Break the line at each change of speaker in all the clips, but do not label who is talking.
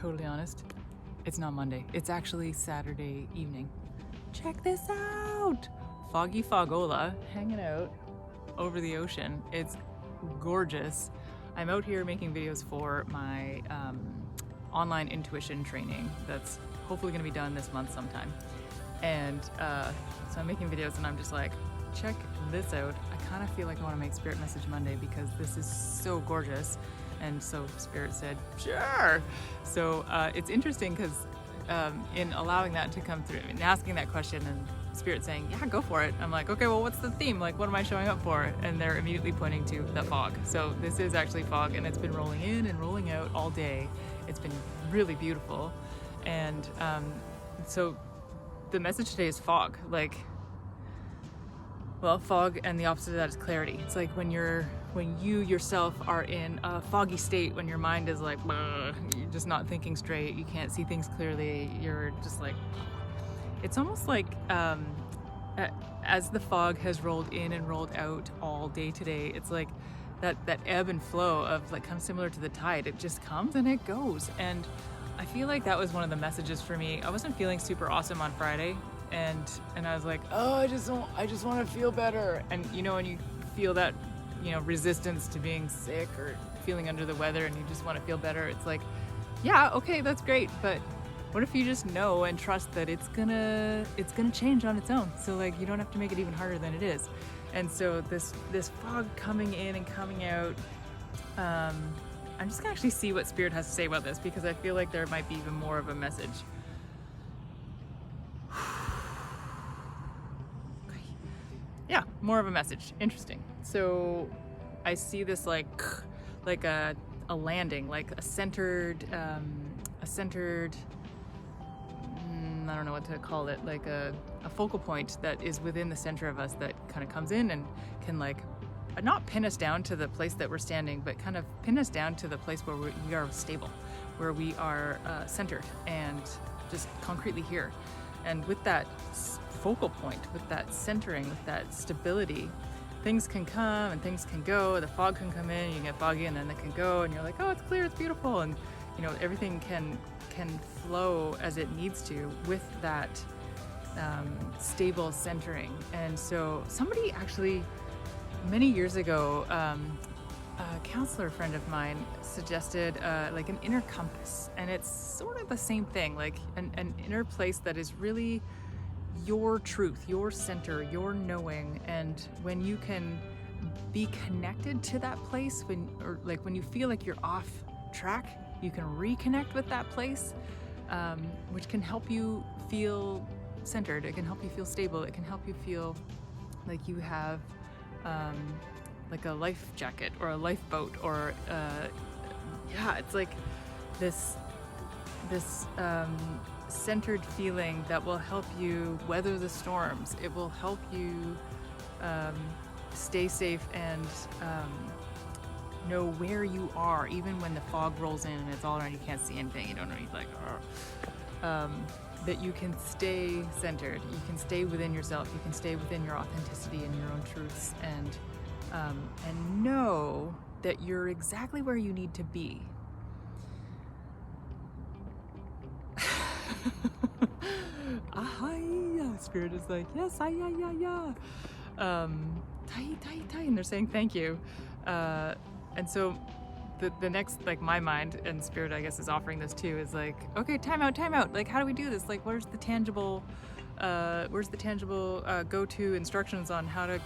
totally honest, it's not Monday. It's actually Saturday evening. Check this out! Foggy Fogola, hanging out over the ocean. It's gorgeous. I'm out here making videos for my online intuition training that's hopefully going to be done this month sometime. And so I'm making videos and I'm just like, check this out. I kind of feel like I want to make Spirit Message Monday because this is so gorgeous. And so Spirit said, sure. So it's interesting because in allowing that to come through and asking that question and Spirit saying, yeah, go for it. I'm like, okay, well, what's the theme? Like, what am I showing up for? And they're immediately pointing to the fog. So this is actually fog, and it's been rolling in and rolling out all day. It's been really beautiful. And so the message today is fog. Like, well, fog, and the opposite of that is clarity. It's like when you yourself are in a foggy state, when your mind is like, you're just not thinking straight, you can't see things clearly, you're just like, it's almost like as the fog has rolled in and rolled out all day today, it's like that ebb and flow of like kind of similar to the tide. It just comes and it goes. And I feel like that was one of the messages for me. I wasn't feeling super awesome on Friday, and I was like, oh, I just want to feel better. And you know, when you feel that, you know, resistance to being sick or feeling under the weather and you just want to feel better, it's like, yeah, okay, that's great, but what if you just know and trust that it's gonna change on its own? So like, you don't have to make it even harder than it is. And so this fog coming in and coming out, I'm just gonna actually see what Spirit has to say about this, because I feel like there might be even more of a message. Yeah, more of a message. Interesting. So I see this like a landing, like a centered, I don't know what to call it, like a focal point that is within the center of us that kind of comes in and can like not pin us down to the place that we're standing, but kind of pin us down to the place where we are stable, where we are centered and just concretely here. And with that focal point, with that centering, with that stability, things can come and things can go. The fog can come in, you can get foggy, and then it can go, and you're like, oh, it's clear, it's beautiful, and you know, everything can flow as it needs to with that stable centering. And so somebody actually many years ago, a counselor friend of mine suggested like an inner compass, and it's sort of the same thing, like an inner place that is really your truth, your center, your knowing. And when you can be connected to that place, when you feel like you're off track, you can reconnect with that place, which can help you feel centered. It can help you feel stable. It can help you feel like you have like a life jacket or a lifeboat, or yeah, it's like this centered feeling that will help you weather the storms. It will help you stay safe and know where you are, even when the fog rolls in and it's all around, you can't see anything, you don't know, you're like, that you can stay centered, you can stay within yourself, you can stay within your authenticity and your own truths, and know that you're exactly where you need to be. Spirit is like, yes, yeah. Tai, and they're saying thank you. And so the next, like, my mind and Spirit, I guess, is offering this too, is like, okay, time out. Like, how do we do this? Like, where's the tangible go-to instructions on how to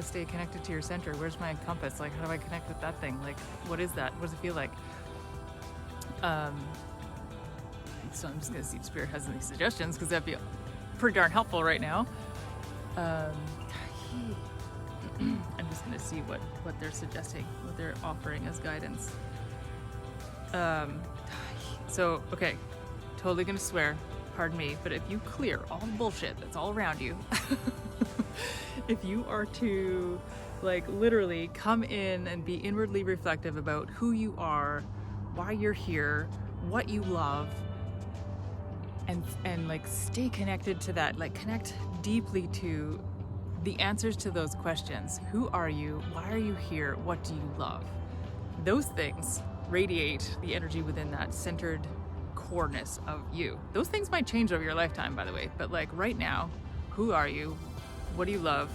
stay connected to your center? Where's my compass? Like, how do I connect with that thing? Like, what is that? What does it feel like? So I'm just gonna see if Spirit has any suggestions, because that'd be pretty darn helpful right now. I'm just gonna see what they're suggesting, what they're offering as guidance. So, okay, totally gonna swear, pardon me, but if you clear all the bullshit that's all around you, if you are to like literally come in and be inwardly reflective about who you are, why you're here, what you love, and like stay connected to that, like connect deeply to the answers to those questions. Who are you? Why are you here? What do you love? Those things radiate the energy within that centered coreness of you. Those things might change over your lifetime, by the way, but like right now, who are you? What do you love?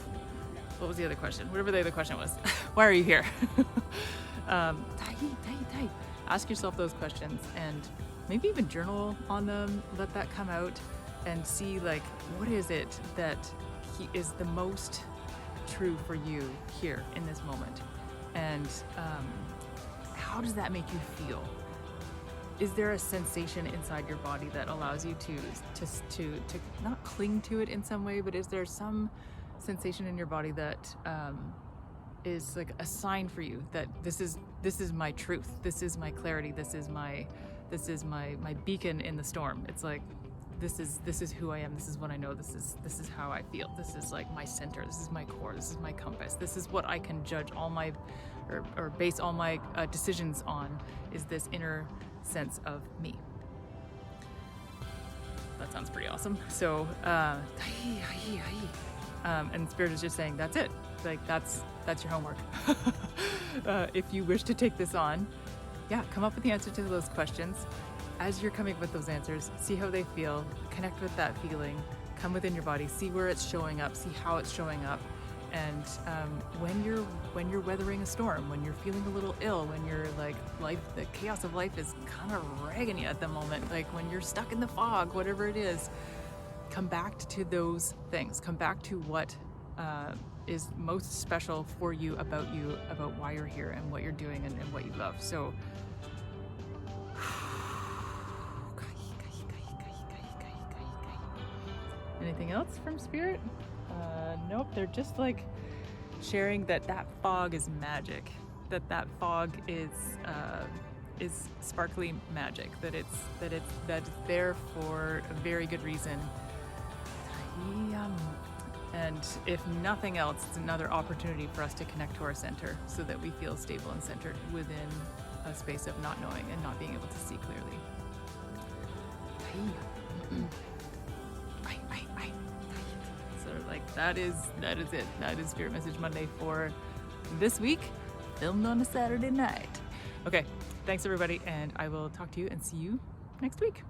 What was the other question? Whatever the other question was. Why are you here? Ask yourself those questions and maybe even journal on them, let that come out and see like, what is it that is the most true for you here in this moment? And how does that make you feel? Is there a sensation inside your body that allows you to not cling to it in some way, but is there some sensation in your body that is like a sign for you that this is my truth, this is my clarity, this is my beacon in the storm? It's like this is who I am, this is what I know, this is how I feel, this is like my center, this is my core, this is my compass, this is what I can judge all my or base all my decisions on, is this inner sense of me. That sounds pretty awesome. So and Spirit is just saying that's it, like that's your homework. If you wish to take this on, come up with the answer to those questions. As you're coming up with those answers, see how they feel, connect with that feeling, come within your body, see where it's showing up, see how it's showing up. And when you're weathering a storm, when you're feeling a little ill, when you're like the chaos of life is kind of ragging you at the moment, like when you're stuck in the fog, whatever it is, come back to those things. Come back to what is most special for you, about why you're here and what you're doing and what you love. So anything else from Spirit? Nope, they're just like sharing that fog is magic, that fog is sparkly magic, that it's there for a very good reason. And if nothing else, it's another opportunity for us to connect to our center so that we feel stable and centered within a space of not knowing and not being able to see clearly. So like that is it. That is Spirit Message Monday for this week, filmed on a Saturday night. Okay, thanks everybody, and I will talk to you and see you next week.